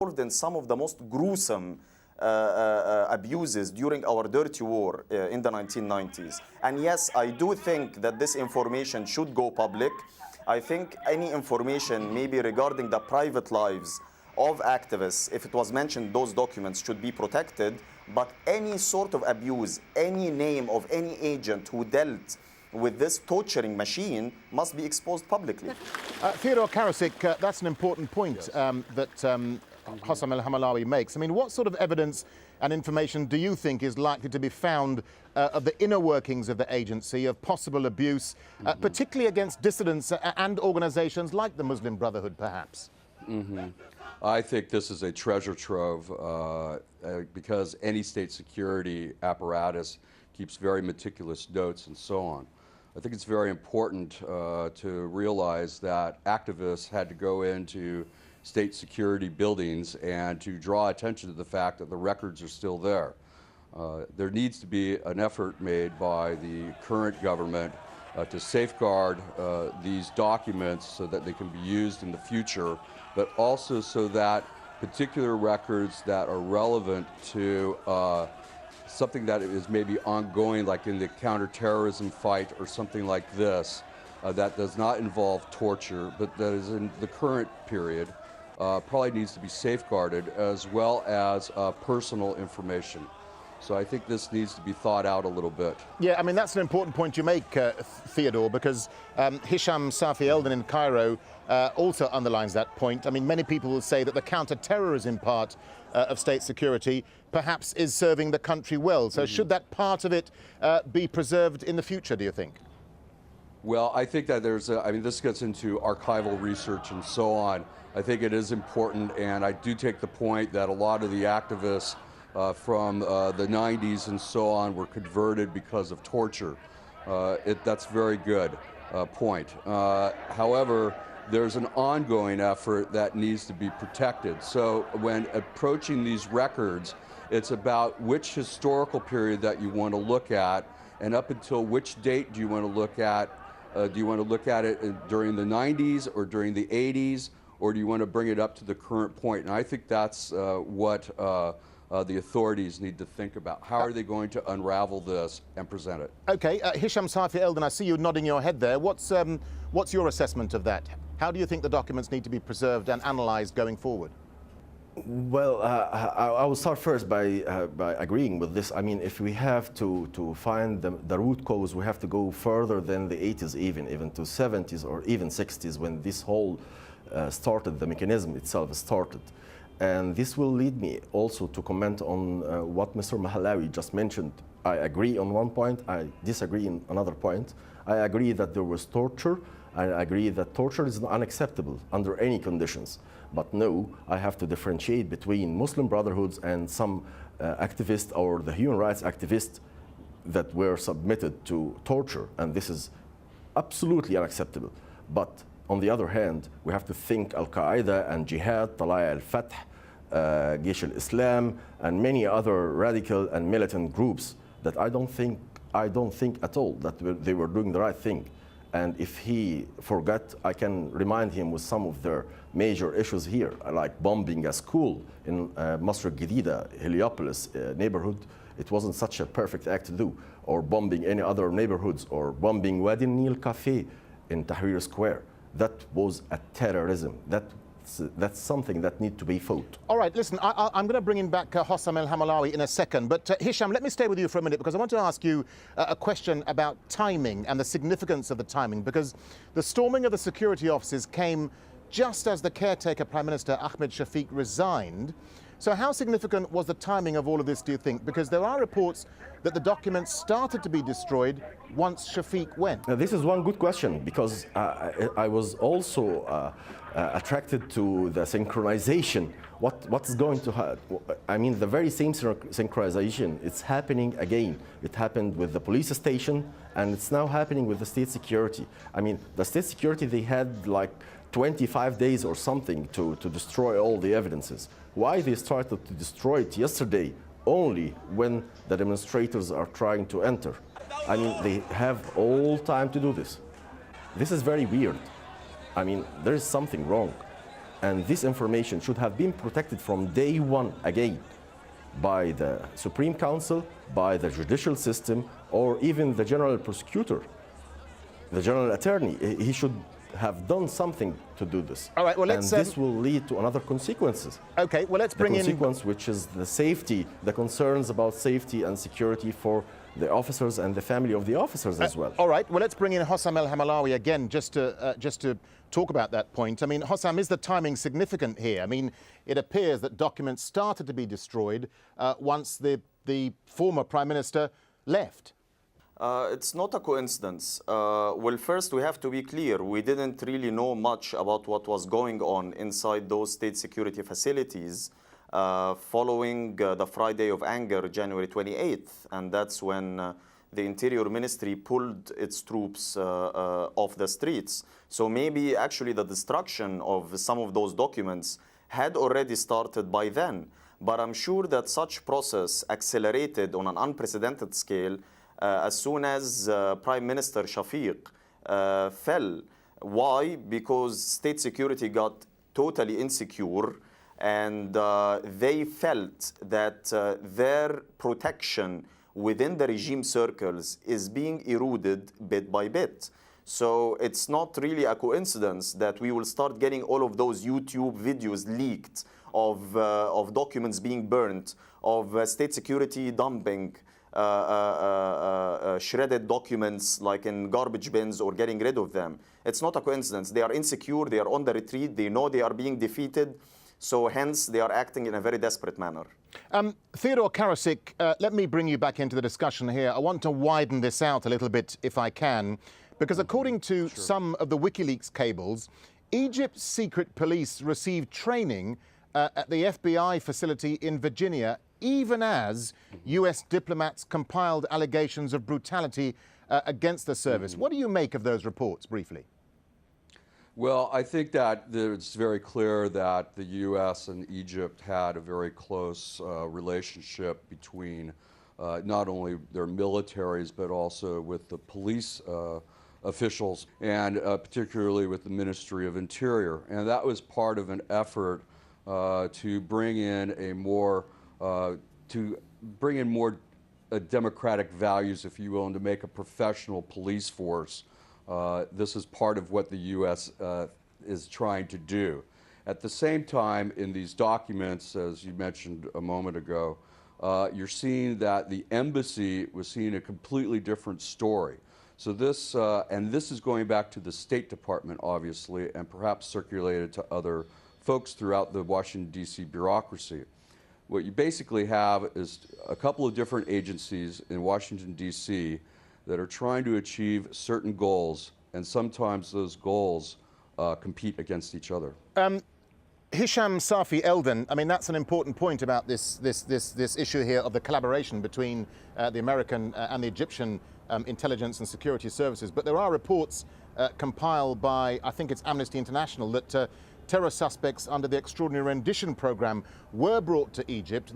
involved in some of the most gruesome abuses during our dirty war in the 1990s. And yes, I do think that this information should go public. I think any information maybe regarding the private lives of activists, if it was mentioned, those documents should be protected. But any sort of abuse, any name of any agent who dealt with this torturing machine must be exposed publicly. Theodore Karasik, that's an important point that Hossam al-Hamalawi makes. I mean, what sort of evidence and information do you think is likely to be found of the inner workings of the agency, of possible abuse, particularly against dissidents and organizations like the Muslim Brotherhood, perhaps? I think this is a treasure trove because any state security apparatus keeps very meticulous notes and so on. I think it's very important to realize that activists had to go into state security buildings and to draw attention to the fact that the records are still there. There needs to be an effort made by the current government to safeguard these documents so that they can be used in the future, but also so that particular records that are relevant to something that is maybe ongoing, like in the counterterrorism fight or something like this, that does not involve torture, but that is in the current period, probably needs to be safeguarded, as well as personal information. So I think this needs to be thought out a little bit. Yeah, I mean, that's an important point you make, Theodore, because Hisham Safi Eldon in Cairo also underlines that point. I mean, many people will say that the counter-terrorism part of state security perhaps is serving the country well. So should that part of it be preserved in the future, do you think? Well, I think that I mean, this gets into archival research and so on. I think it is important, and I do take the point that a lot of the activists from the 90s and so on were converted because of torture. That's a very good point. However, there's an ongoing effort that needs to be protected. So when approaching these records, it's about which historical period that you want to look at, and up until which date do you want to look at. Do you want to look at it during the 90s or during the 80s, or do you want to bring it up to the current point? And I think that's what the authorities need to think about. How are they going to unravel this and present it? Okay, Hisham Safi Eldon, I see you nodding your head there. What's your assessment of that? How do you think the documents need to be preserved and analysed going forward? Well, I will start first by agreeing with this. I mean, if we have to find the root cause, we have to go further than the 80s, even to 70s or even 60s, when this whole started, the mechanism itself started. And this will lead me also to comment on what Mr. Mahalawi just mentioned. I agree on one point, I disagree on another point. I agree that there was torture. I agree that torture is unacceptable under any conditions. But no, I have to differentiate between Muslim Brotherhoods and some activists or the human rights activists that were submitted to torture. And this is absolutely unacceptable. But on the other hand, we have to think Al-Qaeda and Jihad, Talaya al-Fath, Jaish al-Islam, and many other radical and militant groups that I don't think at all that they were doing the right thing. And if he forgot, I can remind him with some of their major issues here, like bombing a school in Masr Gedida, Heliopolis neighborhood. It wasn't such a perfect act to do. Or bombing any other neighborhoods, or bombing Wadi Nil Cafe in Tahrir Square. That was a terrorism. That's something that needs to be fought. All right, listen, I'm going to bring in back Hossam al-Hamalawi in a second, but Hisham, let me stay with you for a minute, because I want to ask you a question about timing and the significance of the timing, because the storming of the security offices came just as the caretaker Prime Minister Ahmed Shafiq resigned. So how significant was the timing of all of this, do you think? Because there are reports that the documents started to be destroyed once Shafiq went. Now, this is one good question, because I was also attracted to the synchronization. What's going to happen? I mean, the very same synchronization, it's happening again. It happened with the police station, and it's now happening with the state security. I mean, the state security, they had like 25 days or something to destroy all the evidences. Why they started to destroy it yesterday, only when the demonstrators are trying to enter? I mean, they have all time to do this. This is very weird. I mean, there is something wrong. And this information should have been protected from day one again by the Supreme Council, by the judicial system, or even the general prosecutor, the general attorney. He should have done something to do this. All right, well, and this will lead to another consequences. Okay, well, let's bring in... The consequence, which is the safety, the concerns about safety and security for the officers and the family of the officers as well. All right, well, let's bring in Hossam El-Hamalawi again just to talk about that point. I mean, Hossam, is the timing significant here? I mean, it appears that documents started to be destroyed once the former Prime Minister left. It's not a coincidence. Well, first, we have to be clear. We didn't really know much about what was going on inside those state security facilities following the Friday of Anger, January 28th. And that's when the Interior Ministry pulled its troops off the streets. So maybe actually the destruction of some of those documents had already started by then. But I'm sure that such process accelerated on an unprecedented scale as soon as Prime Minister Shafiq fell. Why? Because state security got totally insecure, and they felt that their protection within the regime circles is being eroded bit by bit. So it's not really a coincidence that we will start getting all of those YouTube videos leaked of documents being burnt, of state security dumping shredded documents like in garbage bins or getting rid of them. It's not a coincidence. They are insecure, they are on the retreat, they know they are being defeated, so hence they are acting in a very desperate manner. Theodore Karasik, let me bring you back into the discussion here. I want to widen this out a little bit if I can, because according to some of the WikiLeaks cables, Egypt's secret police received training at the FBI facility in Virginia, even as US diplomats compiled allegations of brutality against the service. What do you make of those reports, briefly? Well, I think that it's very clear that the US and Egypt had a very close relationship between not only their militaries, but also with the police officials, and particularly with the Ministry of Interior. And that was part of an effort to bring in a more democratic values, if you will, and to make a professional police force. This is part of what the U.S. Is trying to do. At the same time, in these documents, as you mentioned a moment ago, you're seeing that the embassy was seeing a completely different story. So this, and this is going back to the State Department, obviously, and perhaps circulated to other folks throughout the Washington, D.C. bureaucracy. What you basically have is a couple of different agencies in Washington, D.C. that are trying to achieve certain goals, and sometimes those goals compete against each other. Hisham Safi Eldon, I mean, that's an important point about this issue here of the collaboration between the American and the Egyptian intelligence and security services. But there are reports compiled by, I think it's Amnesty International, that terror suspects under the Extraordinary Rendition Program were brought to Egypt.